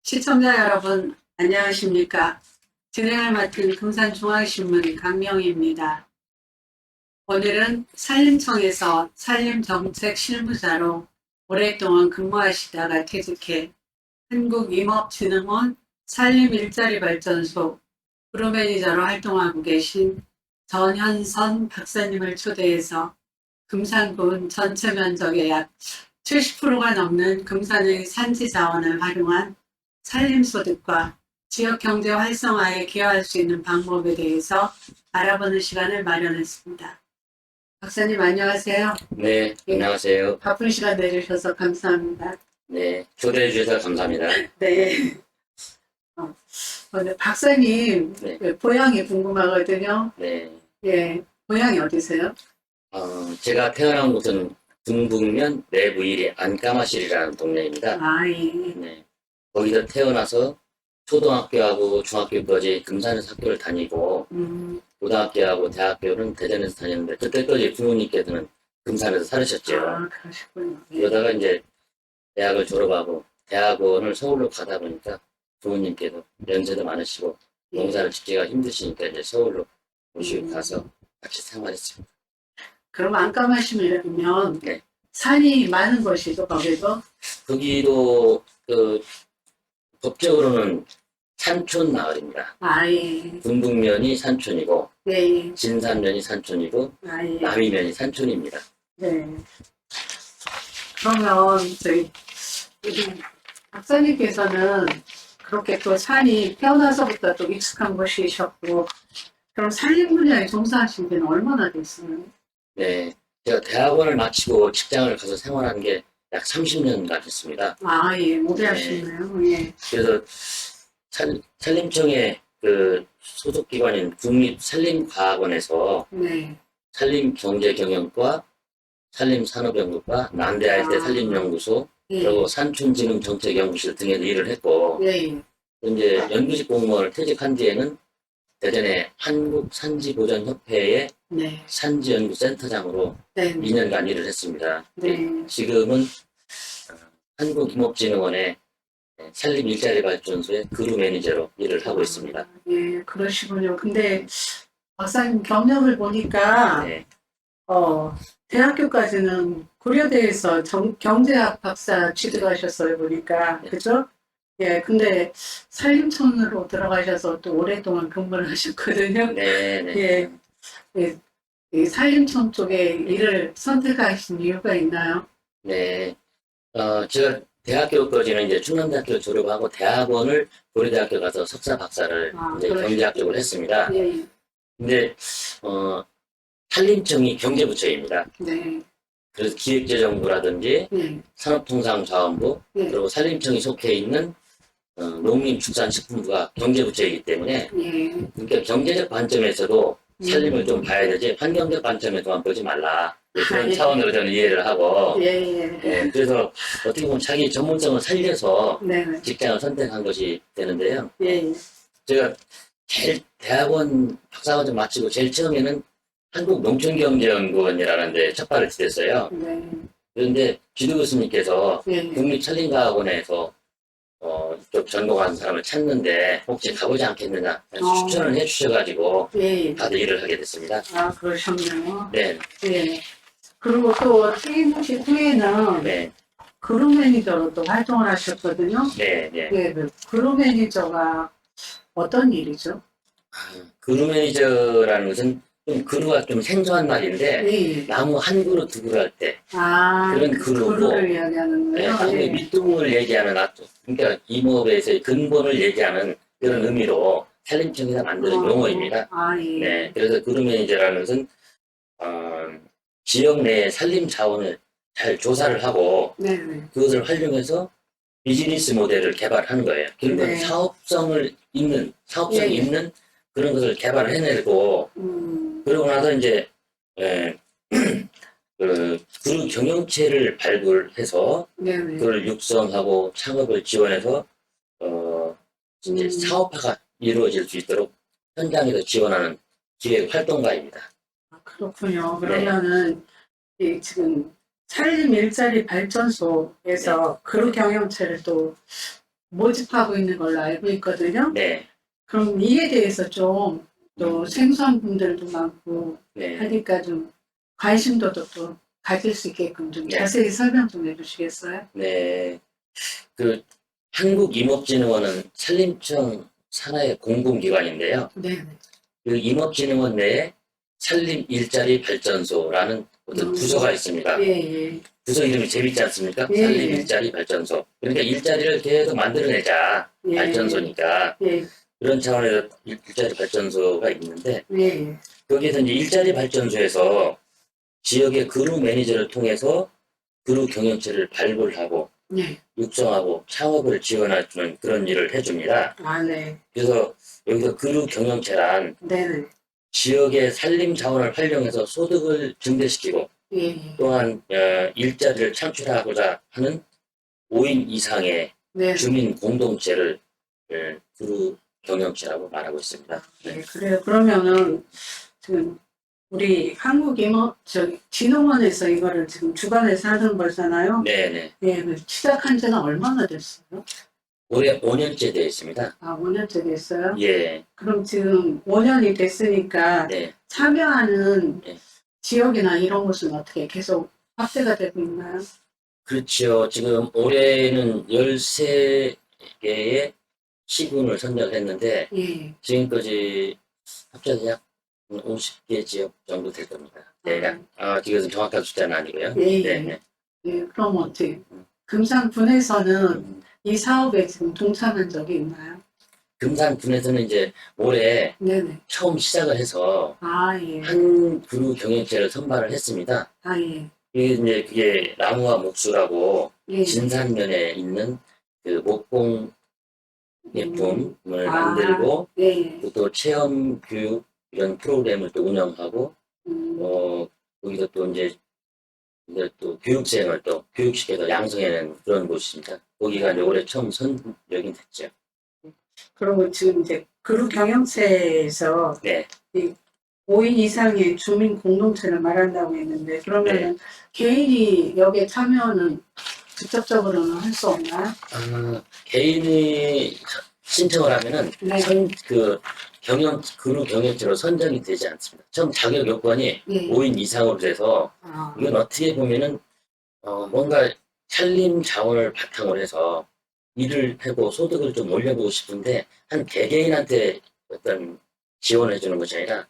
시청자 여러분, 안녕하십니까? 진행을 맡은 금산중앙신문 강명희입니다. 오늘은 산림청에서 산림정책실무자로 오랫동안 근무하시다가 퇴직해 한국임업진흥원 산림일자리발전소 프로매니저로 활동하고 계신 전현선 박사님을 초대해서 금산군 전체 면적의 약 70%가 넘는 금산의 산지 자원을 활용한 산림소득과 지역경제 활성화에 기여할 수 있는 방법에 대해서 알아보는 시간을 마련했습니다. 박사님 안녕하세요. 네, 안녕하세요. 바쁜 시간 내주셔서 감사합니다. 네, 초대해 주셔서 감사합니다. 네. 박사님 네. 고향이 궁금하거든요. 네, 예, 고향이 어디세요? 제가 태어난 곳은 중북면 내부일의 안까마실이라는 동네입니다. 아, 예. 네, 거기서 태어나서 초등학교하고 중학교까지 금산에서 학교를 다니고, 고등학교하고 대학교는 대전에서 다녔는데, 그때까지 부모님께서는 금산에서 살으셨죠. 아, 그러시군요. 예. 그러다가 이제 대학을 졸업하고 대학원을 서울로 가다 보니까 부모님께서 연세도 많으시고 농사를 짓기가 힘드시니까 이제 서울로 모시고 가서 같이 생활했습니다. 그럼 안까마시면 네. 산이 많은 곳이죠, 거기도? 거기도 법적으로는 산촌 마을입니다. 아, 예. 군북면이 산촌이고 네. 진산면이 산촌이고 아, 예. 남이면이 산촌입니다. 네. 그러면 우리 박사님께서는 그렇게 또 산이 태어나서부터 또 익숙한 곳이셨고, 그럼 산림 분야에 종사하신 지는 얼마나 됐어요? 네, 제가 대학원을 마치고 직장을 가서 생활한 게 약 30년간 됐습니다. 아, 예, 오래 하시네요. 예. 그래서 산림청의 소속기관인 국립산림과학원에서 네. 산림경제경영과, 산림산업연구과, 난대할대 산림연구소, 예. 그리고 산촌진흥정책연구실 등에서 일을 했고, 예. 이제 연구직 공무원을 퇴직한 뒤에는 대전의 한국산지보전협회의 네. 산지연구센터장으로 네. 2년간 일을 했습니다. 네. 지금은 한국임업진흥원의 산림일자리발전소의 그룹 매니저로 일을 하고 있습니다. 예, 그러시군요. 근데 박사님 경력을 보니까, 네, 대학교까지는 고려대에서 경제학 박사 취득하셨어요, 보니까. 네. 그죠? 예, 근데 산림청으로 들어가셔서 또 오랫동안 근무를 하셨거든요. 네, 네. 예, 예, 이 산림청 쪽에 일을 선택하신 이유가 있나요? 네. 제가 대학교까지는 이제 충남대학교 졸업하고 대학원을 고려대학교 가서 석사 박사를 이제 그러시군요. 경제학 쪽으로 했습니다. 예, 근데, 산림청이 경제부처입니다. 네, 그래서 기획재정부라든지 예, 산업통상자원부, 예, 그리고 산림청이 속해 있는 농림축산식품부가 경제부처이기 때문에 예. 그러니까 경제적 관점에서도 산림을 좀 봐야 되지 환경적 관점에서만 보지 말라. 그런 예. 차원으로 저는 이해를 하고 예, 예. 네, 그래서 어떻게 보면 자기 전문성을 살려서 네, 네. 직장을 선택한 것이 되는데요. 예, 예. 제가 제일 대학원 박사과정 마치고 제일 처음에는 한국농촌경제연구원이라는 데 첫 발을 디뎠어요. 네, 그런데 지도 교수님께서 예, 국립산림과학원에서 이쪽 전공한 사람을 찾는데 혹시 가보지 않겠느냐 추천을 해주셔가지고 예. 다들 일을 하게 됐습니다. 아, 그러셨네요. 네, 예. 그리고 또 퇴임하신 후에는 네, 그룹 매니저로 또 활동을 하셨거든요. 네, 네. 예, 그 그룹 매니저가 어떤 일이죠? 그루 매니저라는 것은 좀 그루가 좀 생소한 말인데 예, 예. 나무 한 그루 두 그루 할 때 아, 그런 그 그룹이고, 그룹을 이야기하는 네, 거예요? 나무의 예. 밑둥을 얘기하는 그러니까 임업에서의 근본을 얘기하는 그런 의미로 산림청에서 만드는 용어입니다. 아, 예. 네, 그래서 그루 매니저라는 것은 지역 내의 산림 자원을 잘 조사를 하고 네, 네. 그것을 활용해서 비즈니스 모델을 개발하는 거예요. 결국은 네. 사업성이 예, 예. 있는 그런 것을 개발을 해내고 그러고 나서 이제 그룹 경영체를 발굴해서 네, 네. 그걸 육성하고 창업을 지원해서 이제 사업화가 이루어질 수 있도록 현장에서 지원하는 기획 활동가입니다. 아, 그렇군요. 그러면은 이 지금 산림 일자리 발전소에서 그룹 경영체를 또 모집하고 있는 걸로 알고 있거든요. 네. 그럼 이에 대해서 좀 또 생소한 분들도 많고 네. 하니까 좀 관심도 또 가질 수 있게끔 좀 네. 자세히 설명 좀 해주시겠어요? 네. 그 한국임업진흥원은 산림청 산하의 공공기관인데요. 네. 그 임업진흥원 내에 산림 일자리 발전소라는 어떤 부서가 있습니다. 예, 예. 부서 이름이 재밌지 않습니까? 예, 산림 예. 일자리 발전소. 그러니까 일자리를 계속 만들어내자. 예. 발전소니까. 예, 그런 차원에서 일자리 발전소가 있는데, 예. 거기에서 이제 일자리 발전소에서 지역의 그룹 매니저를 통해서 그룹 경영체를 발굴하고 예. 육성하고 창업을 지원해주는 그런 일을 해줍니다. 아, 네. 그래서 여기서 그룹 경영체란 네네. 지역의 산림 자원을 활용해서 소득을 증대시키고 예, 예. 또한 일자리를 창출하고자 하는 5인 이상의 네. 주민 공동체를 그룹 경영체라고 말하고 있습니다. 네, 그래요. 그러면은 지금 우리 진흥원에서 이거를 지금 주관해서 하는 거잖아요. 네네. 네, 시작한 지는 얼마나 됐어요? 올해 5년째 되어 있습니다. 아, 5년째 됐어요? 예. 그럼 지금 5년이 됐으니까 네. 참여하는 네. 지역이나 이런 곳은 어떻게 계속 확대가 되고 있나요? 그렇죠. 지금 올해는 13개의 시군을 선정했는데 예. 지금까지 합쳐서 약 50개 지역 정도 될 겁니다. 대략. 지금은 정확한 숫자는 아니고요. 예, 네. 예. 예, 그럼 어떻게 금산군에서는 이 사업에 지금 동참한 적이 있나요? 금산군에서는 이제 올해 네네. 처음 시작을 해서 아, 예. 한 그룹 경영체를 선발을 했습니다. 아, 예. 그게 나무와 목수라고 예. 진산면에 있는 그 목공 예품을 아, 만들고 예. 또 체험 교육 이런 프로그램을 또 운영하고 거기서 또 이제 또 교육생을 또 교육시켜서 양성해낸 그런 곳입니다. 거기가 이제 올해 처음 선정이 됐죠. 그리고 지금 이제 그룹 경영체에서 네. 이 5인 이상의 주민 공동체를 말한다고 했는데 그러면은 개인이 여기에 참여는 직접적으로는 할 수 없나요? 개인이 신청을 하면은 네. 그룹 경영체로 선정이 되지 않습니다. 처음 자격 요건이 예. 5인 이상으로 돼서 아, 이건 어떻게 보면은 뭔가 산림 자원을 바탕으로 해서 일을 하고 소득을 좀 올려보고 싶은데 한 개개인한테 어떤 지원을 해주는 것이 아니라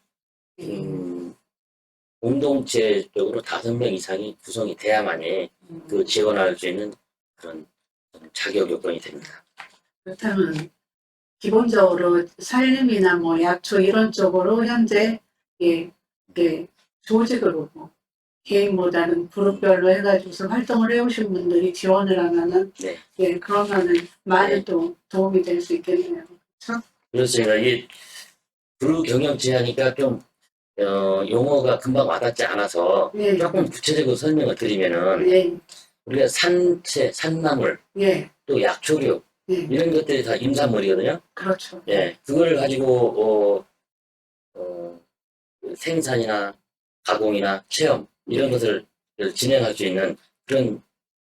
공동체적으로 5명 이상이 구성이 돼야만이 그 지원할 수 있는 그런 자격 요건이 됩니다. 그렇다면 기본적으로 산림이나 뭐 약초 이런 쪽으로 현재 예, 조직으로 뭐 개인보다는 그룹별로 해가지고서 활동을 해오신 분들이 지원을 하면은 네. 예, 그러면은 많이 네. 또 도움이 될 수 있겠네요. 그렇죠? 그렇습니다. 이게 그룹 경영체 하니까 좀 용어가 금방 와닿지 않아서 예. 조금 구체적으로 설명을 드리면은 예, 우리가 산채, 산나물, 예, 또 약초류 예, 이런 것들이 다 임산물이거든요. 그렇죠. 예, 그걸 가지고 그 생산이나 가공이나 체험 이런 것을 진행할 수 있는 그런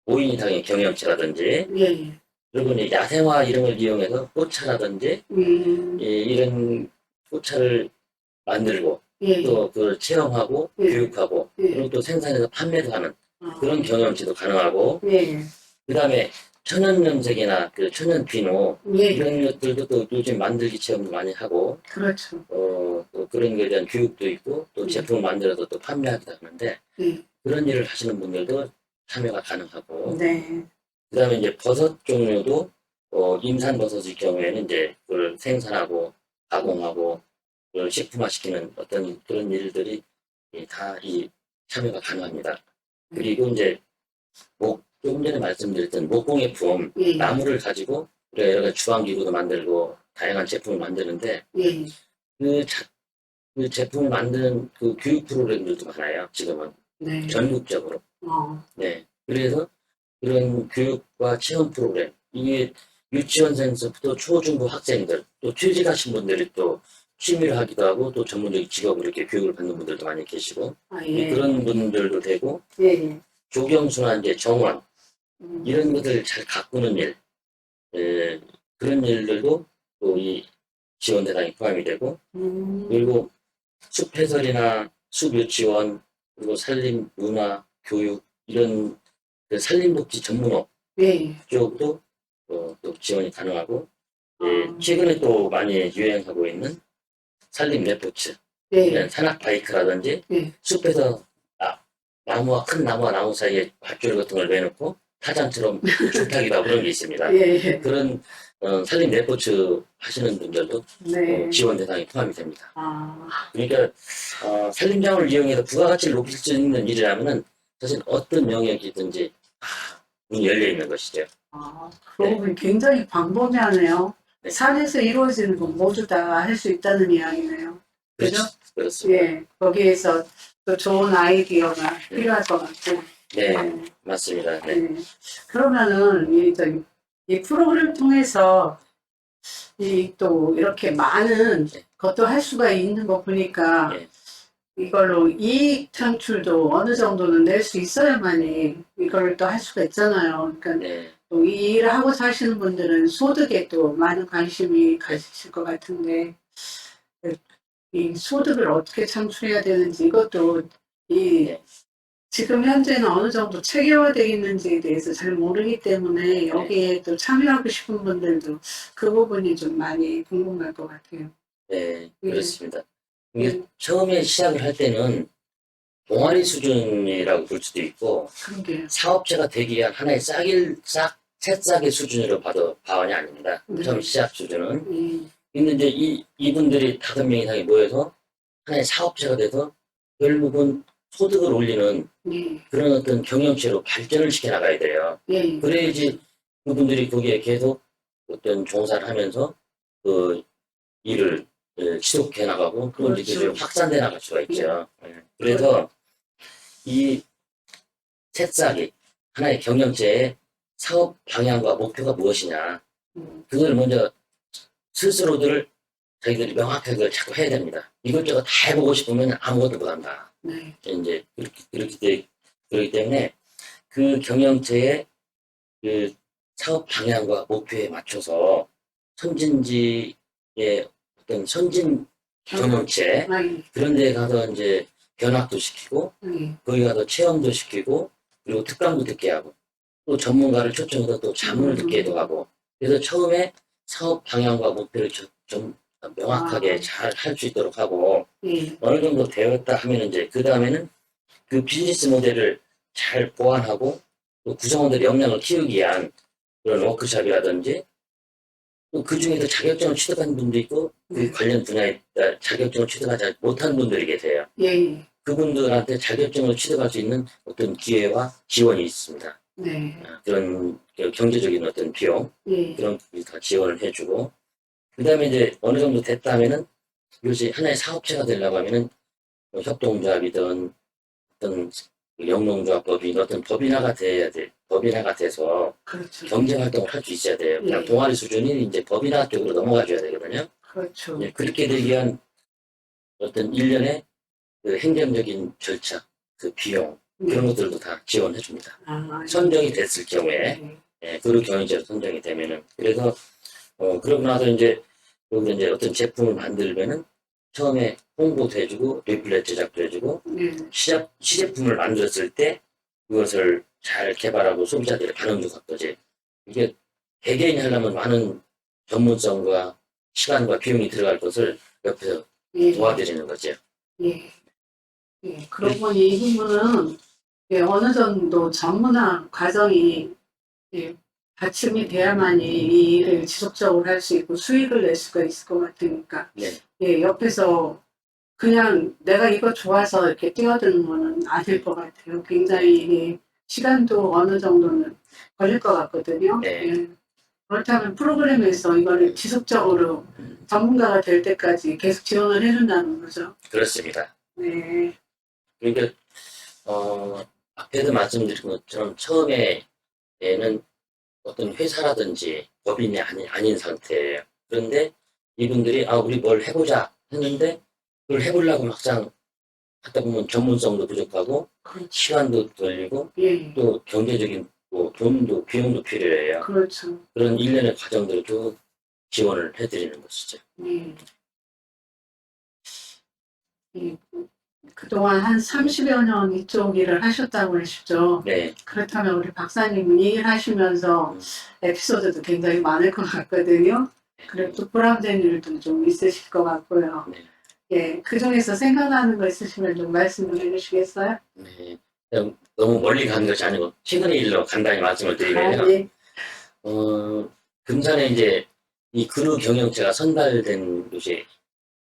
5인 이상의 경영체라든지 예, 예. 그리고 이제 야생화 이런 걸 이용해서 꽃차라든지 이런 꽃차를 만들고 예, 또 그걸 체험하고 예. 교육하고 예. 그리고 또 생산해서 판매도 하는 아, 그런 경험치도 가능하고 예, 그 다음에 천연 염색이나 그 천연 비누 예, 이런 것들도 또 요즘 만들기 체험도 많이 하고 그렇죠. 또 그런 거에 대한 교육도 있고 또 제품을 만들어서 또 판매하기도 하는데 예, 그런 일을 하시는 분들도 참여가 가능하고 네, 그 다음에 이제 버섯 종류도 임산 버섯의 경우에는 이제 그걸 생산하고 가공하고 그걸 식품화시키는 어떤 그런 일들이 다 이 참여가 가능합니다. 그리고 이제 조금 전에 말씀드렸던 목공예품 예, 나무를 가지고 우리가 여러 가지 주방기구도 만들고 다양한 제품을 만드는데 예, 그, 그 제품을 만드는 그 교육 프로그램들도 많아요. 지금은 네, 전국적으로. 어, 네. 그래서 그런 교육과 체험 프로그램 이게 유치원생부터 초중고 학생들 또 취직하신 분들이 또 취미를 하기도 하고 또 전문적인 직업으로 이렇게 교육을 받는 분들도 많이 계시고 아, 예, 그런 분들도 되고 예, 예. 조경수나 이제 정원 음, 이런 것들을 잘 가꾸는 일 그런 일들도 또 이 지원 대상에 포함이 되고, 그리고 숲 해설이나 숲 유치원, 그리고 산림 문화, 교육, 이런 그 산림복지 전문업 네. 쪽도 또 지원이 가능하고, 아, 최근에 또 많이 유행하고 있는 산림 레포츠, 네. 산악 바이크라든지 네. 숲에서 나무와 큰 나무와 나무 사이에 밧줄 같은 걸 매놓고 타장처럼 줄타기도 하고 그런 게 있습니다. 예. 그런 산림 레포츠 하시는 분들도 네. 지원 대상에 포함이 됩니다. 아, 그러니까 산림장을 이용해서 부가가치를 높일 수 있는 일이라면은 사실 어떤 영역이든지 문이 열려 있는 것이죠. 그러고 보니 굉장히 광범위하네요. 네. 산에서 이루어지는 건 모두 다 할 수 있다는 이야기네요. 그죠? 그렇습니다. 예. 거기에서 또 좋은 아이디어가 필요할 것 같고. 네, 네. 맞습니다. 네. 네. 그러면은 이 프로그램 통해서 이 또 이렇게 많은 네. 것도 할 수가 있는 거 보니까 네. 이걸로 이익 창출도 어느 정도는 낼 수 있어야만이 이걸 또 할 수가 있잖아요. 그러니까 네. 또 이 일을 하고 사시는 분들은 소득에 또 많은 관심이 가실 것 같은데 이 소득을 어떻게 창출해야 되는지 이것도 이 네. 지금 현재는 어느 정도 체계화되어 있는지에 대해서 잘 모르기 때문에 여기에 또 참여하고 싶은 분들도 그 부분이 좀 많이 궁금할 것 같아요. 네, 예. 그렇습니다. 이게 예. 처음에 시작을 할 때는 동아리 수준이라고 볼 수도 있고 그러게요. 사업체가 되기 위한 하나의 새싹의 수준으로 봐원이 아닙니다. 네. 처음 시작 수준은. 예. 근데 이제 이분들이 5명 이상이 모여서 하나의 사업체가 돼서 결국은 소득을 올리는 예. 그런 어떤 경영체로 발전을 시켜 나가야 돼요. 예. 그래야지 그분들이 거기에 계속 어떤 종사를 하면서 그 일을 지속해 나가고 또 이제 그렇죠. 그게 확산돼 나갈 수가 있죠. 그래서 이 새싹이 하나의 경영체의 사업 방향과 목표가 무엇이냐, 그걸 먼저 스스로들 자기들이 명확하게 그걸 자꾸 해야 됩니다. 이것저것 다 해보고 싶으면 아무것도 못한다. 네. 이제 그렇기 때문에 그 경영체의 그 사업 방향과 목표에 맞춰서 선진지의 어떤 선진 경영체 예. 그런 데 가서 이제 견학도 시키고 예. 거기 가서 체험도 시키고 그리고 특강도 듣게 하고 또 전문가를 초청해서 또 자문을 듣게도 하고 그래서 처음에 사업 방향과 목표를 좀 명확하게 잘 할 수 있도록 하고 예. 어느 정도 되었다 하면 이제 그 다음에는 그 비즈니스 모델을 잘 보완하고 또 구성원들의 역량을 키우기 위한 그런 워크숍이라든지 또 그 중에서 자격증을 취득한 분도 있고 그 관련 분야에 자격증을 취득하지 못한 분들이 계세요. 예. 그분들한테 자격증을 취득할 수 있는 어떤 기회와 지원이 있습니다. 네. 그런 경제적인 어떤 비용 예. 그런 것들이 다 지원을 해주고 그 다음에 이제 어느 정도 됐다 하면은 이것이 하나의 사업체가 되려고 하면은 뭐 협동조합이든 어떤 영농조합법인 어떤 법인화가 돼야 돼. 법인화가 돼서 그렇죠. 경제 활동을 할 수 있어야 돼요. 그냥 예. 동아리 수준이 이제 법인화 쪽으로 넘어가줘야 되거든요. 그렇죠. 그렇게 되기 위한 어떤 일련의 그 행정적인 절차, 그 비용 그런 것들도 다 지원해 줍니다. 선정이 됐을 경우에 그리고 경영자로 선정이 되면은 그래서 그러고 나서 이제 여기서 이제 어떤 제품을 만들면은 처음에 홍보도 해주고 리플렛 제작도 해주고 시제품을 만들었을 때 그것을 잘 개발하고 소비자들의 반응도 갖고지 이게 개개인이 하려면 많은 전문성과 시간과 비용이 들어갈 것을 옆에서 도와드리는 거죠. 예. 예. 그러고 보니 이 부분은 어느 정도 전문화 과정이 받침이 돼야만이 이 일을 지속적으로 할 수 있고 수익을 낼 수가 있을 것 같으니까 옆에서 그냥 내가 이거 좋아서 이렇게 뛰어드는 거는 아닐 것 같아요. 굉장히 이게 시간도 어느 정도는 걸릴 것 같거든요. 예. 그렇다면 프로그램에서 이거를 지속적으로 전문가가 될 때까지 계속 지원을 해준다는 거죠. 그렇습니다. 네. 그러니까 앞에도 말씀드린 것처럼 처음에는 어떤 회사라든지 법인이 아닌 상태예요. 그런데 이분들이 우리 뭘 해보자 했는데 그걸 해보려고 막상 하다 보면 전문성도 부족하고 시간도 걸리고 또 경제적인 뭐 돈도 비용도 필요해요. 그렇죠. 그런 일련의 과정들을 쭉 지원을 해드리는 것이죠. 예. 예. 그동안 한 30여 년 이쪽 일을 하셨다고 하시죠. 네, 그렇다면 우리 박사님 이 일 하시면서 음. 에피소드도 굉장히 많을 것 같거든요. 그리고 또 보람된 일도 좀 있으실 것 같고요. 네, 예, 그 중에서 생각나는 거 있으시면 좀 말씀을 해주시겠어요? 네. 그냥 너무 멀리 가는 것이 아니고 최근의 일로 간단히 말씀을 아, 드리면요. 네. 금산에 이제 이 그루 경영체가 선발된 곳이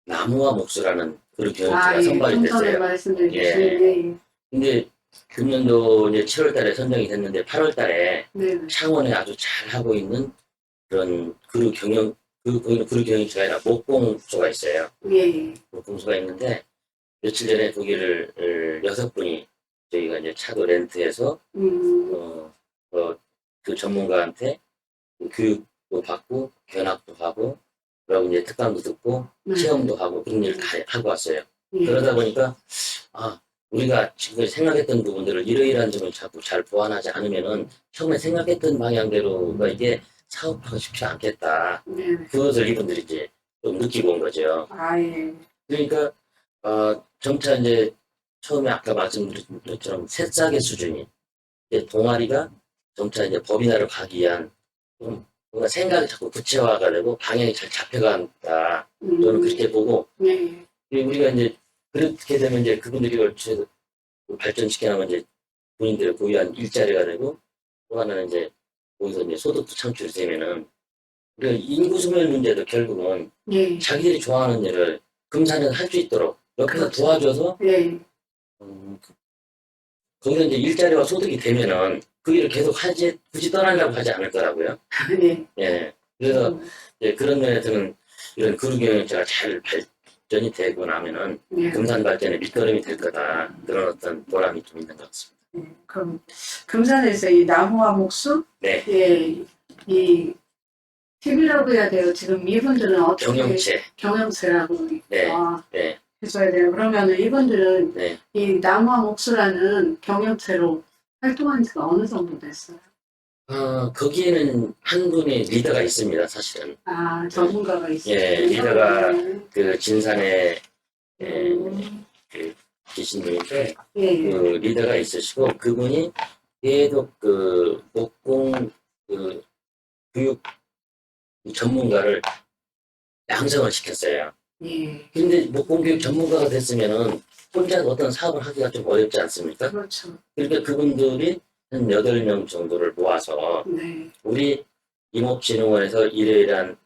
나무와 목수라는 그루 경영체가 예. 선발이 좀 전에 됐어요. 말씀해 주신, 예. 예. 근데 금년도 이제 7월 달에 선정이 됐는데 8월 달에 네. 창원에 아주 잘 하고 있는 그런 그루 경영, 거기는 그루 경영체가 아니라 목공소가 있어요. 예. 목공소가 있는데 며칠 전에 거기를 6분이 저희가 이제 차도 렌트해서 어, 그 전문가한테 교육도 받고 견학도 하고 그리고 이제 특강도 듣고 네. 체험도 하고 그런 일을 다 하고 왔어요. 예. 그러다 보니까 우리가 지금 생각했던 부분들을 이러이러한 점을 자꾸 잘 보완하지 않으면은 처음에 생각했던 방향대로가 이게 사업하기 쉽지 않겠다. 네. 그것을 이분들이 이제 좀 느끼고 온 거죠. 예. 그러니까 점차 이제 처음에 아까 말씀드린 것처럼 새싹의 수준이 이제 동아리가 점차 이제 법인화를 가기 위한 좀 뭔가 생각이 자꾸 구체화가 되고 방향이 잘 잡혀간다. 저는 그렇게 보고 네. 그리고 우리가 이제 그렇게 되면 이제 그분들이 얼추 발전시켜나면 이제 본인들의 고유한 일자리가 되고 또 하나는 이제 거기서 이제 소득도 창출이 되면은 우리가 인구 소멸 문제도 결국은 예. 자기들이 좋아하는 일을 금산에서 할 수 있도록 옆에서 그렇죠. 도와줘서 예. 거기서 이제 일자리와 소득이 되면은 그 일을 계속 하지 굳이 떠나려고 하지 않을 거라고요. 예. 예. 그래서 이제 그런 면에서는 이런 그루경영체가 잘 발전이 되고 나면은 예. 금산 발전의 밑거름이 될 거다. 그런 어떤 보람이 좀 있는 것 같습니다. 그럼 금산에서 이 나무와 목수, 네. 예, 이 TV라고 해야 돼요. 지금 이분들은 어떻게 경영체라고 네. 아, 네. 해줘야 돼요. 그러면은 이분들은 네. 이 나무와 목수라는 경영체로 활동한 지가 어느 정도 됐어요? 거기에는 한 분의 리더가 있습니다, 사실은. 전문가가 있어요. 예, 리더가 네. 그 진산에 음, 계신 분인데, 예. 그 리더가 있으시고, 그분이 계속 그 목공 그 교육 전문가를 양성을 시켰어요. 예. 근데 목공 교육 전문가가 됐으면은 혼자 어떤 사업을 하기가 좀 어렵지 않습니까? 그렇죠. 그러니까 그분들이 한 8명 정도를 모아서 네. 우리 임업진흥원에서 이러이러한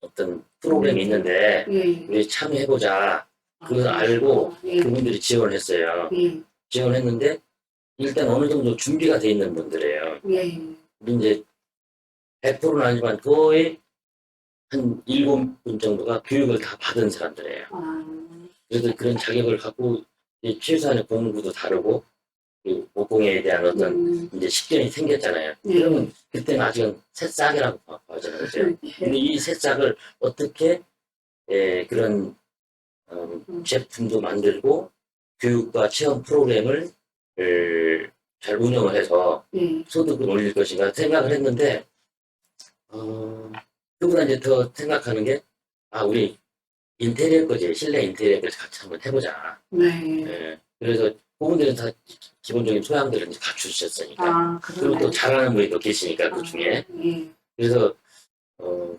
어떤 프로그램이 있는데 예. 우리 참여해보자. 그걸 알고 예. 그분들이 지원을 했어요. 예. 지원했는데 일단 어느 정도 준비가 돼 있는 분들이에요. 예. 이제 100%는 아니지만 거의 한 7분 정도가 교육을 다 받은 사람들이에요. 그래서 그런 자격을 갖고 취사안의 공부도 다르고 그리고 목공에 대한 어떤 이제 식견이 생겼잖아요. 그러면 그때는 아직은 새싹이라고 봐주는 거죠. 근데 이 새싹을 어떻게 그런 제품도 만들고 교육과 체험 프로그램을 잘 운영을 해서 소득을 올릴 것인가 생각을 했는데 그보다 이제 더 생각하는 게 우리 인테리어까지 실내 인테리어까지 같이 한번 해보자. 네. 그래서 그분들은 다 기본적인 소양들을 이제 갖추셨으니까 그리고 또 잘하는 분이 또 계시니까 그 중에 그래서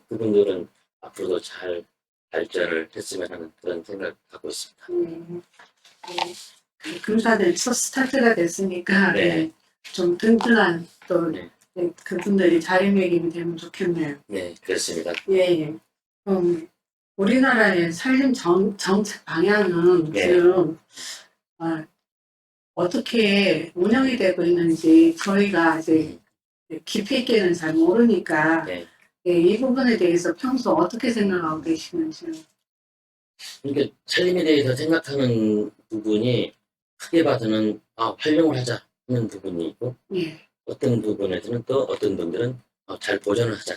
그분들은 앞으로도 잘 발전을 했으면 하는 그런 생각을 갖고 있습니다. 금산에 첫 스타트가 됐으니까 네. 좀 든든한 또 네. 그분들이 자리매김이 되면 좋겠네요. 네, 그렇습니다. 예. 우리나라의 살림 정책 방향은 지금 어떻게 운영이 되고 있는지 저희가 이제 깊이 있게는 잘 모르니까 이 부분에 대해서 평소 어떻게 생각하고 계시는지요? 그러니까 살림에 대해서 생각하는 부분이 크게 봐서는 활용을 하자 하는 부분이 있고 어떤 부분에서는 또 어떤 분들은 잘 보존을 하자.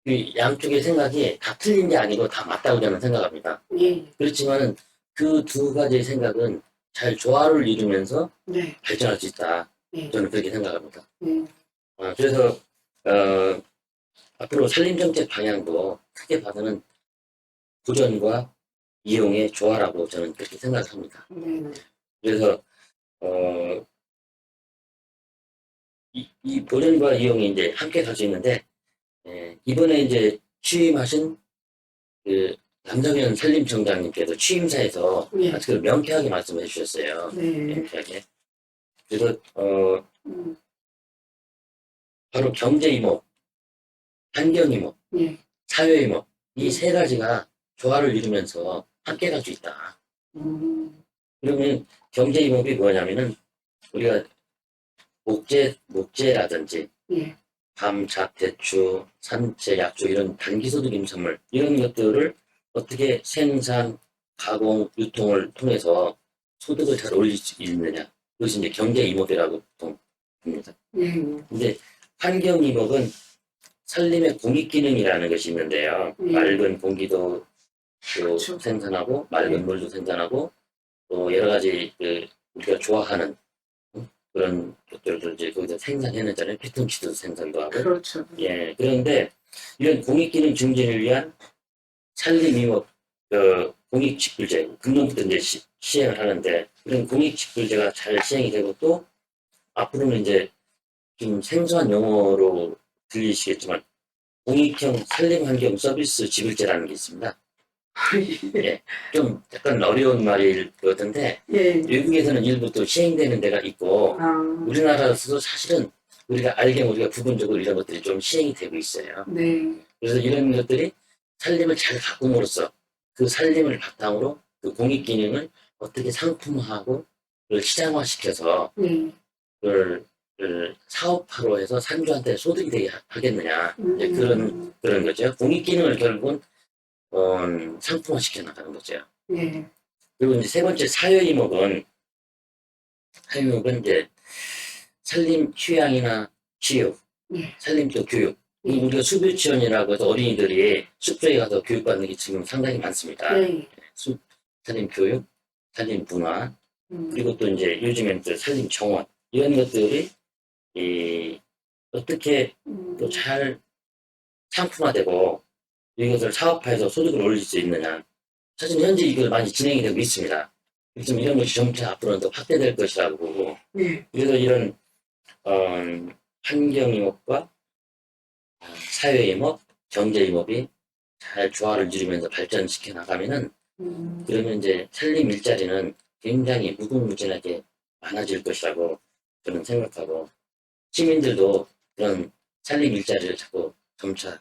이 양쪽의 생각이 다 틀린 게 아니고 다 맞다고 저는 생각합니다. 그렇지만 그 두 가지의 생각은 잘 조화를 이루면서 발전할 수 있다. 예. 저는 그렇게 생각합니다. 예. 그래서 앞으로 산림정책 방향도 크게 봐서는 보전과 이용의 조화라고 저는 그렇게 생각합니다. 네. 그래서 어, 이 보전과 이용이 이제 함께 갈 수 있는데 이번에 이제 취임하신 그 남정현 산림청장님께서 취임사에서 예. 아주 그 명쾌하게 말씀해 주셨어요. 네. 명쾌하게. 그래서 음, 바로 경제 이목, 환경 이목, 예. 사회 이목 이 세 가지가 조화를 이루면서 함께 갈 수 있다. 음, 그러면 경제 이목이 뭐냐면은 우리가 목재라든지 예. 감착, 대추, 산채, 약초 이런 단기소득 임산물 이런 것들을 어떻게 생산, 가공, 유통을 통해서 소득을 잘 올릴 수 있느냐 그것이 이제 경제 이목이라고 보통 합니다. 예. 근데 환경 이목은 산림의 공익 기능이라는 것이 있는데요. 맑은 공기도 또 그렇죠. 생산하고 맑은 물도 생산하고 또 여러 가지 우리가 좋아하는 그런 것들을 이제 거기서 생산해내잖아요. 피톤치드 생산도 하고. 그렇죠. 예. 그런데 이런 공익기능 증진을 위한 산림임업 공익직불제 금년부터 이제 시행을 하는데 이런 공익직불제가 잘 시행이 되고 또 앞으로는 이제 좀 생소한 용어로 들리시겠지만 공익형 산림환경 서비스 지불제라는 게 있습니다. 예. 좀 약간 어려운 말일 것 같은데 예. 외국에서는 일부 또 시행되는 데가 있고 아, 우리나라에서도 사실은 우리가 부분적으로 이런 것들이 좀 시행이 되고 있어요. 네. 그래서 이런 것들이 산림을 잘 가꿈으로써 그 산림을 바탕으로 그 공익 기능을 어떻게 상품화하고 그걸 시장화시켜서 예. 그걸 사업화로 해서 산주한테 소득이 되게 하겠느냐 이제 그런 거죠. 공익 기능을 결국은 상품화시켜 나가는 거죠. 예. 그리고 이제 세 번째 사회이목은 이제 산림 휴양이나 치유, 예. 산림 또 교육. 예. 우리가 수뷰치원이라고 해서 어린이들이 숲속에 가서 교육받는 게 지금 상당히 많습니다. 예. 산림 교육, 산림 문화, 음, 그리고 또 이제 요즘엔 또 산림 정원 이런 것들이 어떻게 또 잘 상품화되고 이것을 사업화해서 소득을 올릴 수 있느냐. 사실 현재 이걸 많이 진행이 되고 있습니다. 그래서 이런 것이 점차 앞으로는 더 확대될 것이라고 보고 예. 그래서 이런 환경임업과 사회임업, 경제임업이 잘 조화를 이루면서 발전시켜 나가면은 그러면 이제 산림 일자리는 굉장히 무궁무진하게 많아질 것이라고 저는 생각하고 시민들도 그런 산림 일자리를 자꾸 점차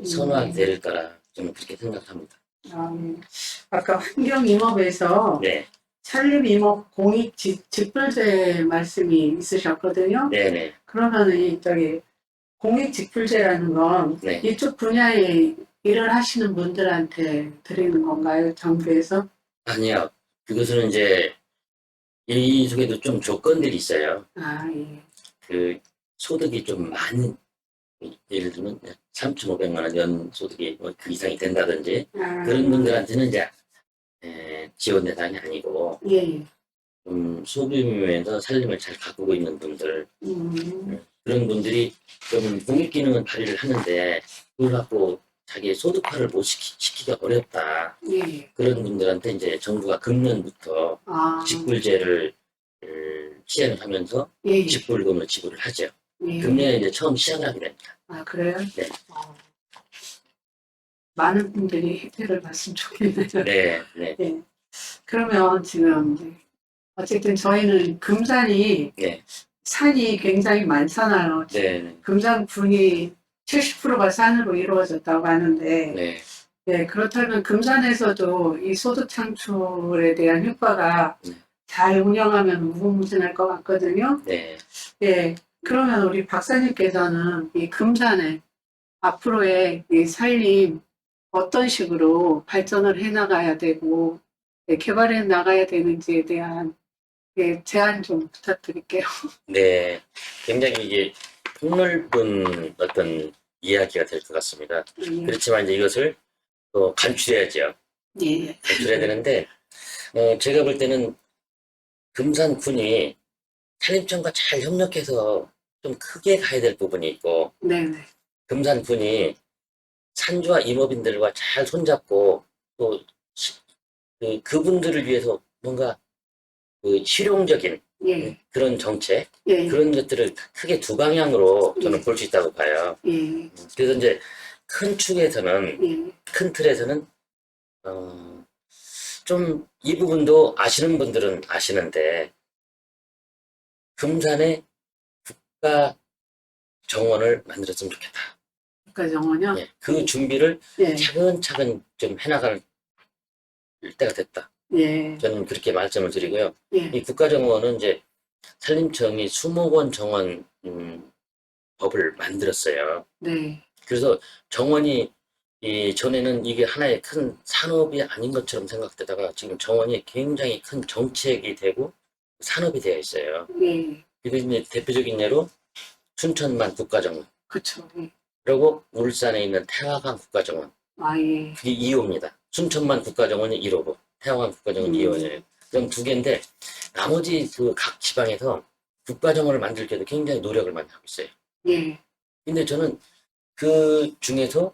선호하게 될 거라 저는 그렇게 생각합니다. 아, 아까 환경임업에서 네, 산림임업 공익직불제 말씀이 있으셨거든요. 네네, 그러면은 공익직불제라는 건 네. 이쪽 분야에 일을 하시는 분들한테 드리는 건가요? 정부에서? 아니요. 그것은 이제 이 속에도 좀 조건들이 있어요. 아, 예. 그 소득이 좀 많은 예를 들면 3,500만 원 연 소득이 뭐그 이상이 된다든지 아, 그런 분들한테는 이제 지원 대상이 아니고 예. 소규모에서 살림을 잘 가꾸고 있는 분들 음, 그런 분들이 좀 공익 기능은 발휘를 하는데 그걸 갖고 자기 소득화를 못 시키기가 어렵다. 예. 그런 분들한테 이제 정부가 금년부터 아, 직불제를 시행을 하면서 예. 직불금을 지불을 하죠. 예. 금년에 이제 처음 시작을 하게 됩니다. 아, 그래요? 네. 많은 분들이 혜택을 봤으면 좋겠네요. 네, 네, 예. 그러면 지금 어쨌든 저희는 금산이 네, 산이 굉장히 많잖아요. 네, 네, 금산군이 70%가 산으로 이루어졌다고 하는데 네, 네, 그렇다면 금산에서도 이 소득 창출에 대한 효과가 잘 운영하면 무궁무진할 것 같거든요. 네. 예, 그러면 우리 박사님께서는 이 금산에 앞으로의 이 산림 어떤 식으로 발전을 해 나가야 되고 개발해 나가야 되는지에 대한 제안 좀 부탁드릴게요. 네. 굉장히 이게 폭넓은 어떤 이야기가 될 것 같습니다. 그렇지만 이제 이것을 또 간추려야죠. 예. 간추려야 되는데, 제가 볼 때는 금산군이 산림청과 잘 협력해서 좀 크게 가야 될 부분이 있고, 네네. 금산군이 산주와 임업인들과 잘 손잡고 또 그분들을 위해서 뭔가 그 실용적인 예. 그런 정책, 예. 그런 것들을 크게 두 방향으로 저는 예. 볼 수 있다고 봐요. 예. 그래서 이제 큰 축에서는, 예. 큰 틀에서는 좀 이 부분도 아시는 분들은 아시는데, 금산에 국가 정원을 만들었으면 좋겠다. 국가정원이요? 예, 그 준비를 예. 차근차근 좀 해나갈 때가 됐다. 예. 저는 그렇게 말씀을 드리고요. 예. 이 국가정원은 이제 산림청이 수목원 정원 법을 만들었어요. 네. 그래서 정원이 전에는 이게 하나의 큰 산업이 아닌 것처럼 생각되다가 지금 정원이 굉장히 큰 정책이 되고 산업이 되어 있어요. 예. 그래서 이제 대표적인 예로 순천만 국가정원, 그쵸. 예. 그리고 울산에 있는 태화강 국가정원, 아, 예. 그게 2호입니다. 순천만 국가정원이 1호고 태화강 국가정원이 2호예요. 그럼 두 개인데 나머지 그 각 지방에서 국가정원을 만들기에도 굉장히 노력을 많이 하고 있어요. 예. 근데 저는 그 중에서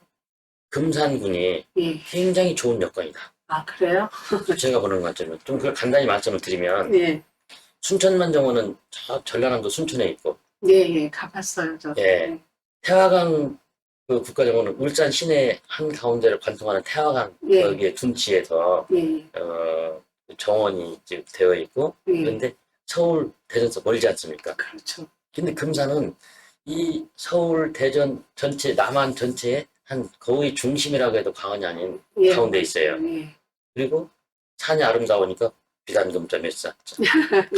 금산군이 예. 굉장히 좋은 여건이다. 아, 그래요? 제가 보는 관점은 좀 그걸 간단히 말씀을 드리면, 예. 순천만 정원은 저 전라남도 순천에 있고, 예, 예. 가봤어요, 저. 예, 태화강 그 국가정원은 울산 시내 한 가운데를 관통하는 태화강 예. 거기에 둔치에서 예. 정원이 이제 되어 있고, 예. 그런데 서울 대전서 멀지 않습니까? 그렇죠. 근데 금산은 이 서울 대전 전체 남한 전체의 한 거의 중심이라고 해도 과언이 아닌 예. 가운데 있어요. 예. 그리고 산이 아름다우니까 비단금자 몇 사,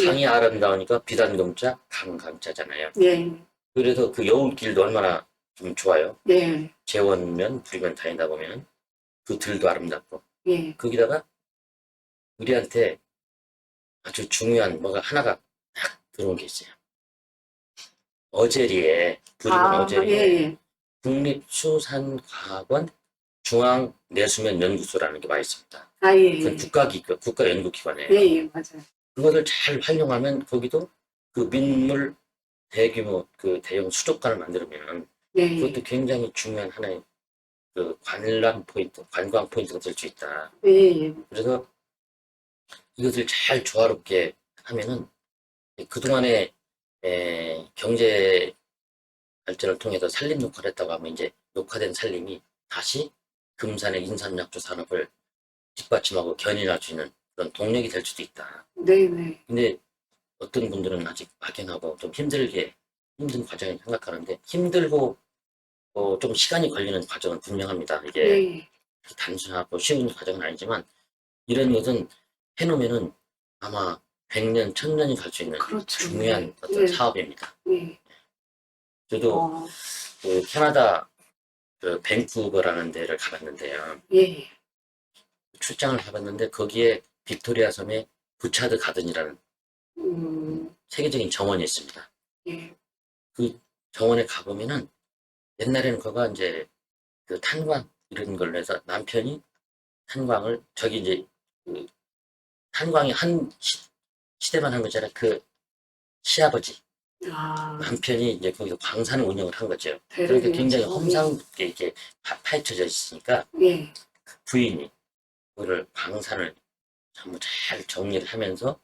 강이 아름다우니까 비단금자 강감자잖아요. 예. 그래서 그 여울길도 얼마나 좀 좋아요. 예. 재원면 부리면 다니다 보면 그 들도 아름답고, 예. 거기다가 우리한테 아주 중요한 뭐가 하나가 딱 들어온 게 있어요. 어제리에, 부리면 아, 어제리에 예, 예. 국립수산과학원 중앙내수면연구소라는 게 와 있습니다. 아, 예, 그건 예. 국가연구기관이에요. 예, 예, 맞아요. 그것을 잘 활용하면 거기도 그 민물 대규모 그 대형 수족관을 만들면 예, 그것도 굉장히 중요한 하나의 그 관람 포인트, 관광 포인트가 될 수 있다. 예, 예. 그래서 이것을 잘 조화롭게 하면은 그동안에 경제 발전을 통해서 산림 녹화를 했다고 하면 이제 녹화된 산림이 다시 금산의 인삼약초 산업을 뒷받침하고 견인할 수 있는 그런 동력이 될 수도 있다. 네, 네. 근데 어떤 분들은 아직 막연하고 좀 힘든 과정을 생각하는데 힘들고 좀 시간이 걸리는 과정은 분명합니다. 이게 예, 예. 단순하고 쉬운 과정은 아니지만 이런 것은 해놓으면은 아마 100년, 1000년이 갈 수 있는 그렇죠. 중요한 어떤 예. 사업입니다. 예. 저도 그 캐나다 그 밴쿠버라는 데를 가봤는데요. 예. 출장을 해봤는데 거기에 빅토리아 섬에 부차드 가든이라는 세계적인 정원이 있습니다. 예. 그 정원에 가보면은 옛날에는 거가 이제 그 탄광 이런 걸로 해서 남편이 탄광을 저기 이제 그 탄광이 한 시대만 한 거잖아요. 그 시아버지 아, 남편이 이제 거기서 광산을 운영을 한 거죠. 대를 그러니까 굉장히 이어서. 험상궂게 이렇게 파헤쳐져 있으니까 예. 부인이 그거를 광산을 전부 잘 정리를 하면서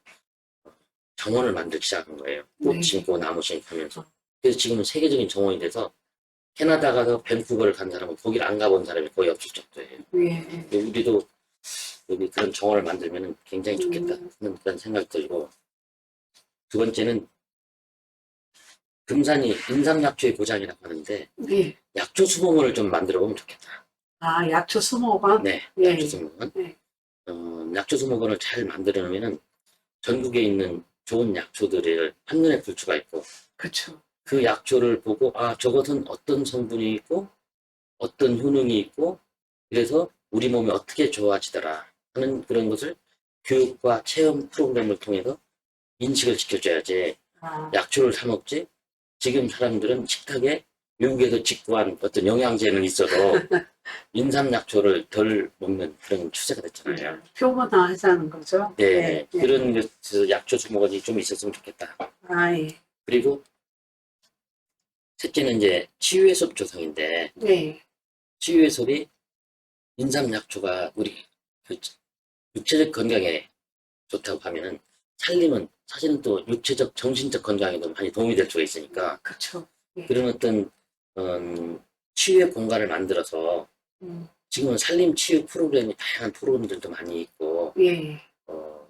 정원을 만들기 시작한 거예요. 꽃 네. 심고 나무 심고 하면서. 그래서 지금은 세계적인 정원이 돼서 캐나다 가서 밴쿠버를 간 사람은 거기를 안 가본 사람이 거의 없을 정도예요. 예. 근데 우리도 여기 그런 정원을 만들면 굉장히 좋겠다 하는 그런 생각이 들고, 두 번째는 금산이 인삼약초의 고장이라고 하는데 예. 약초 수목원을 좀 만들어 보면 좋겠다. 아, 약초 수목원? 네, 예. 약초 수목원. 예. 약초 수목원을 잘 만들어 놓으면은 전국에 있는 좋은 약초들을 한눈에 볼 수가 있고, 그쵸. 그 약초를 보고 아 저것은 어떤 성분이 있고 어떤 효능이 있고 그래서 우리 몸에 어떻게 좋아지더라 하는 그런 것을 교육과 체험 프로그램을 통해서 인식을 시켜줘야지 아, 약초를 사 먹지. 지금 사람들은 식탁에 외국에서 직구한 어떤 영양제는 있어도 인삼약초를 덜 먹는 그런 추세가 됐잖아요. 표본화 하자는 거죠? 네, 예. 예. 그런 약초 수목원이 좀 있었으면 좋겠다. 아, 예. 그리고 셋째는 이제 치유해섭 조성인데, 네. 치유해섭이 인삼약초가 우리 그 육체적 건강에 좋다고 하면은, 살림은 사실은 또 육체적, 정신적 건강에도 많이 도움이 될 수가 있으니까, 그쵸. 예. 그런 어떤 치유의 공간을 만들어서, 음, 지금은 살림 치유 프로그램이 다양한 프로그램들도 많이 있고, 예. 어,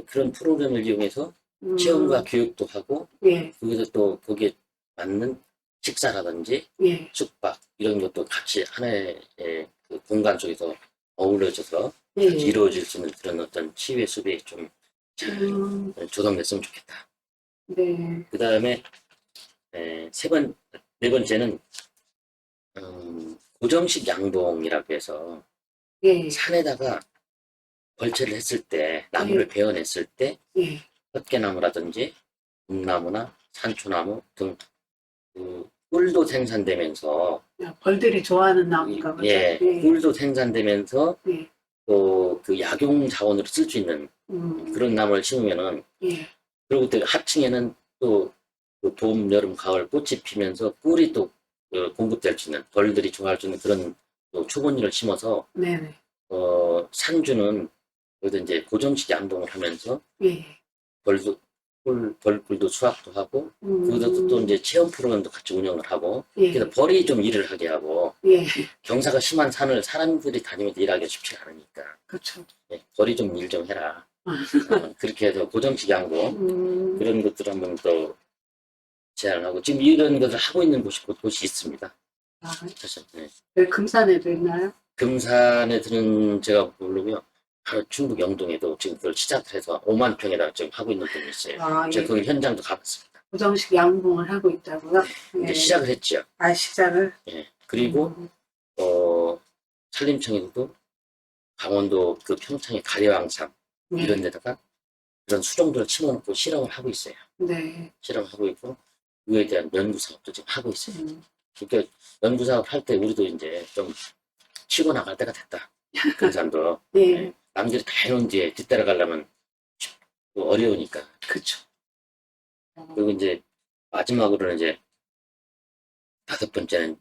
그런 프로그램을 이용해서 체험과 음, 교육도 하고, 예. 거기서 또 거기에 맞는 식사라든지 예. 숙박 이런 것도 같이 하나의 그 공간 속에서 어우러져서 같이 예. 이루어질 수 있는 그런 어떤 치유의 숲이 좀 잘 음, 조성됐으면 좋겠다. 네. 그 다음에 네 번째는 고정식 양봉이라고 해서 예. 산에다가 벌채를 했을 때, 예. 나무를 베어냈을 때 예. 헛개나무라든지 은나무나 산초나무 등 그 꿀도 생산되면서, 야, 벌들이 좋아하는 나무인가 보죠. 예, 예. 꿀도 생산되면서 예. 또 그 약용 자원으로 쓸 수 있는 음, 그런 나무를 심으면은, 예. 그리고 또 하층에는 또그 봄, 여름, 가을 꽃이 피면서 꿀이 또 공급될 수 있는, 벌들이 좋아할 수 있는 그런 또 초본이를 심어서 네네. 산주는 그래도 이제 고정식 양봉을 하면서 예. 벌도 벌꿀도 수확도 하고, 그것도 또 음, 이제 체험 프로그램도 같이 운영을 하고, 그래서 예. 벌이 좀 일을 하게 하고, 예. 경사가 심한 산을 사람들이 다니면서 일하기가 쉽지 않으니까, 그쵸. 예, 벌이 좀 일 좀 해라. 그렇게 해서 고정식 양봉 음, 그런 것들 한번 또 제안을 하고, 지금 이런 것을 하고 있는 곳이 있습니다. 아, 사실 예. 여기 금산에도 있나요? 금산에 드는 제가 모르고요. 바로 충북 영동에도 지금 그걸 시작을 해서 5만 평에다가 지금 하고 있는 분이 있어요. 아, 제가 예. 거기 현장도 가봤습니다. 고정식 양봉을 하고 있다고요? 이제 예. 시작을 했죠. 아, 시작을? 예. 그리고 음, 산림청에서도 강원도 그 평창의 가려왕산 이런 네. 데다가 그런 수종들을 심어놓고 실험을 하고 있어요. 네. 실험하고 있고, 그거에 대한 연구 사업도 지금 하고 있어요. 음, 그러니까 연구 사업 할 때 우리도 이제 좀 치고 나갈 때가 됐다. 금산도. 예. 예. 남들이 다 해놓은 뒤에 뒤따라가려면 어려우니까. 그쵸. 그리고 이제 마지막으로는 이제 다섯 번째는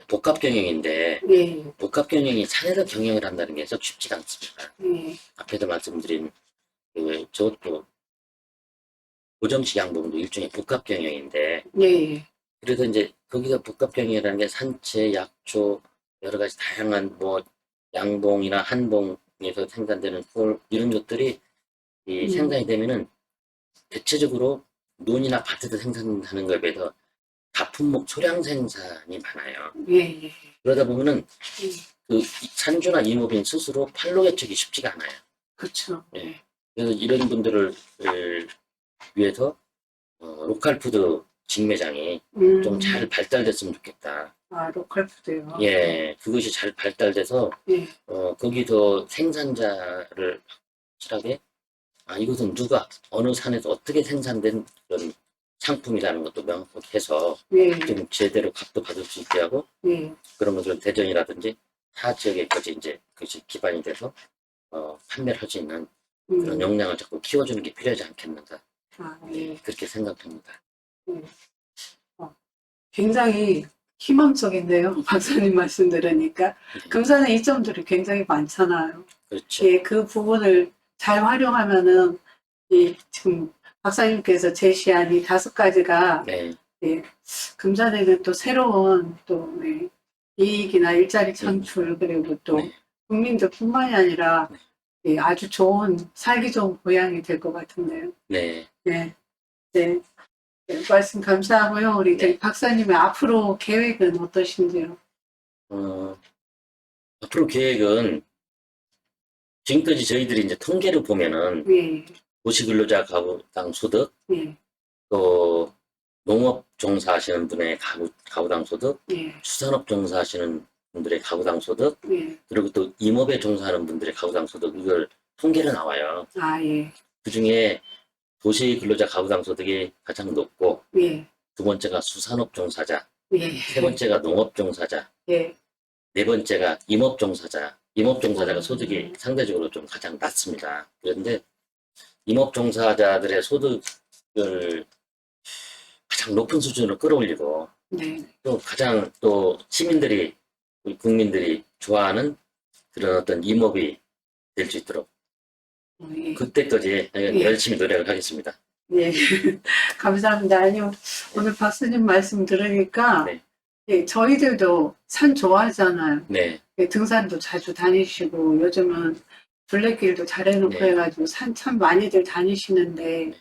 복합 경영인데, 예. 복합 경영이 산에서 경영을 한다는 게 썩 쉽지가 않습니다. 예. 앞에도 말씀드린 저것도 고정식 양봉도 일종의 복합 경영인데, 예. 그래서 이제 거기서 복합 경영이라는 게 산채, 약초, 여러 가지 다양한 뭐 양봉이나 한봉에서 생산되는 꿀 이런 것들이 이 생산이 되면은 대체적으로 논이나 밭에서 생산하는 것에 비해서 다품목 소량 생산이 많아요. 예. 예. 그러다 보면은 예. 그 산주나 이모빈 스스로 판로 개척이 쉽지가 않아요. 그쵸. 예. 예. 그래서 이런 분들을 위해서 로컬 푸드 직매장이 좀 잘 음, 발달됐으면 좋겠다. 아, 로컬 푸드요. 예, 그것이 잘 발달돼서 예. 거기서 생산자를 확실하게, 아, 이것은 누가 어느 산에서 어떻게 생산된 그런 상품이라는 것도 명확하게 해서 예. 좀 제대로 값도 받을 수 있게 하고, 예. 그런 것들은 대전이라든지 타 지역에까지 이제 그것이 기반이 돼서 판매를 할 수 있는 그런 음, 역량을 자꾸 키워주는 게 필요하지 않겠는가. 아, 예, 예. 그렇게 생각합니다. 예. 어, 굉장히 희망적인데요. 박사님 말씀 들으니까. 네, 금산의 이점들이 굉장히 많잖아요. 그렇죠. 예, 그 부분을 잘 활용하면은, 이, 지금 박사님께서 제시한 이 5가지가, 네, 예, 금산에는 또 새로운 또, 예, 이익이나 일자리 음, 창출, 그리고 또 네, 국민들뿐만이 아니라, 네, 예, 아주 좋은, 살기 좋은 고향이 될 것 같은데요. 네, 네, 네. 네, 말씀 감사하고요. 우리 저희 네. 박사님의 앞으로 계획은 어떠신지요? 어, 앞으로 계획은 지금까지 저희들이 이제 통계를 보면은 예, 도시근로자 가구당 소득, 예, 또 농업 종사하시는 분의 가구당 소득, 예, 수산업 종사하시는 분들의 가구당 소득, 예. 그리고 또 임업에 종사하는 분들의 가구당 소득, 이걸 통계로 나와요. 아, 예, 그 중에 도시 근로자 가구당 소득이 가장 높고, 예, 두 번째가 수산업 종사자, 예, 세 번째가 농업 종사자, 예. 네 번째가 임업 종사자. 임업 종사자가 소득이 아, 상대적으로 좀 가장 낮습니다. 그런데 임업 종사자들의 소득 이걸 가장 높은 수준으로 끌어올리고 네. 또 가장 또 시민들이 우리 국민들이 좋아하는 그런 어떤 임업이 될 수 있도록 예. 그때까지 열심히 노력을 하겠습니다. 예. 감사합니다. 아니요, 오늘 박사님 말씀 들으니까, 네. 예, 저희들도 산 좋아하잖아요. 네, 예, 등산도 자주 다니시고, 요즘은 둘레길도 잘 해놓고 네. 해가지고 산 참 많이들 다니시는데,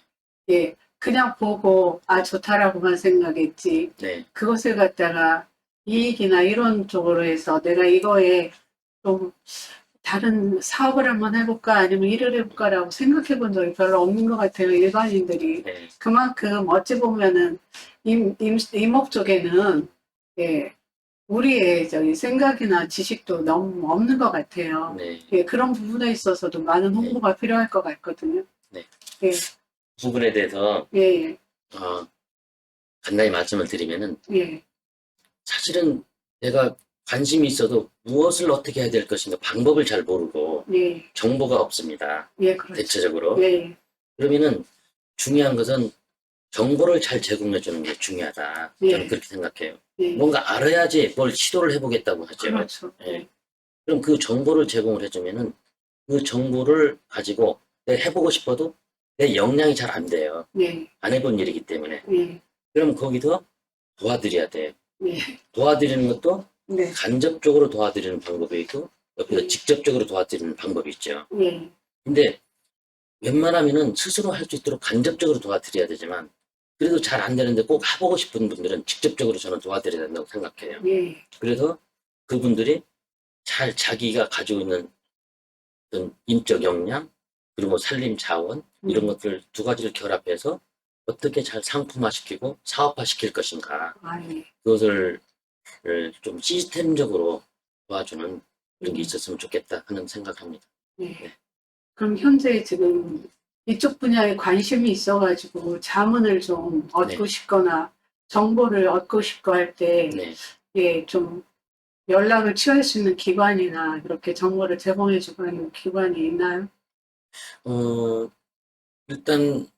예, 그냥 보고, 아, 좋다라고만 생각했지, 네, 그것을 갖다가 이익이나 이런 쪽으로 해서 내가 이거에 좀 다른 사업을 한번 해볼까 아니면 일을 해볼까라고 생각해 본 적이 별로 없는 것 같아요. 일반인들이. 네, 그만큼 어찌 보면은 임업 쪽에는 예, 우리의 저기 생각이나 지식도 너무 없는 것 같아요. 네. 예, 그런 부분에 있어서도 많은 홍보가 필요할 것 같거든요. 네. 예, 그 부분에 대해서 예, 간단히 말씀을 드리면은 예, 사실은 내가 관심이 있어도 무엇을 어떻게 해야 될 것인가 방법을 잘 모르고 예, 정보가 없습니다. 예, 그렇죠. 대체적으로. 예, 그러면은 중요한 것은 정보를 잘 제공해 주는 게 중요하다. 예. 저는 그렇게 생각해요. 예, 뭔가 알아야지 뭘 시도를 해보겠다고 하죠. 그렇죠. 예. 그럼 그 정보를 제공을 해주면은 그 정보를 가지고 내가 해보고 싶어도 내 역량이 잘 안 돼요. 예, 안 해본 일이기 때문에. 예, 그럼 거기서 도와드려야 돼요. 예, 도와드리는 것도 네, 간접적으로 도와드리는 방법이 있고 옆에서 직접적으로 도와드리는 방법이 있죠. 예, 근데 웬만하면은 스스로 할 수 있도록 간접적으로 도와드려야 되지만 그래도 잘 안 되는데 꼭 해보고 싶은 분들은 직접적으로 저는 도와드려야 된다고 생각해요. 예, 그래서 그분들이 잘 자기가 가지고 있는 어떤 인적 역량 그리고 살림 자원 이런 것들 두 가지를 결합해서 어떻게 잘 상품화시키고 사업화시킬 것인가 아, 예. 그것을 좀 시스템적으로 도와주는 그런 게 있었으면 좋겠다 하는 생각합니다. 네. 그럼 현재 지금 이쪽 분야에 관심이 있어가지고 자문을 좀 얻고 네. 싶거나 정보를 얻고 싶고 할 때, 네. 예, 좀 연락을 취할 수 있는 기관이나 이렇게 정보를 제공해주고 있는 기관이 있나요? 일단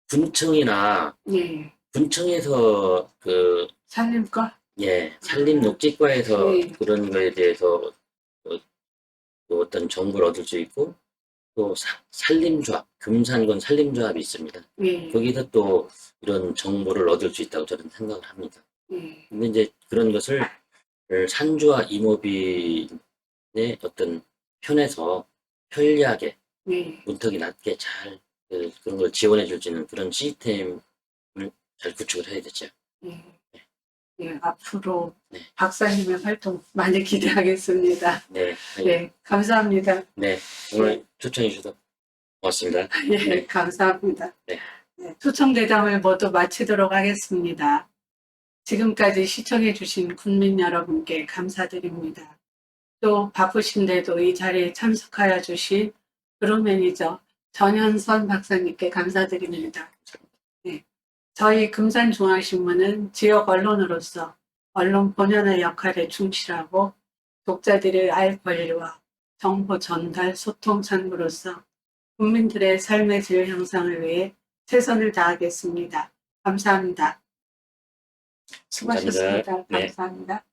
군청이나 예, 군청에서 산림과? 산림녹지과에서 네. 그런 거에 대해서 또 어떤 정보를 얻을 수 있고 또 산림조합, 금산군 산림조합이 있습니다. 예, 거기서 또 이런 정보를 얻을 수 있다고 저는 생각을 합니다. 예, 근데 이제 그런 것을 산주와 임업인의 어떤 편에서 편리하게 예, 문턱이 낮게 잘 그런 걸 지원해 줄 수 있는 그런 시스템을 잘 구축을 해야 되죠. 예, 예, 앞으로 네. 박사님의 활동 많이 기대하겠습니다. 네, 네, 감사합니다. 네, 오늘 초청해 주셔서 고맙습니다. 예, 네. 감사합니다. 네. 네, 초청 대담을 모두 마치도록 하겠습니다. 지금까지 시청해주신 국민 여러분께 감사드립니다. 또 바쁘신데도 이 자리에 참석하여 주신 그룹 매니저 전현선 박사님께 감사드립니다. 네, 저희 금산중앙신문은 지역 언론으로서 언론 본연의 역할에 충실하고 독자들의 알 권리와 정보 전달 소통 창구로서 국민들의 삶의 질 향상을 위해 최선을 다하겠습니다. 감사합니다. 수고하셨습니다. 네. 감사합니다.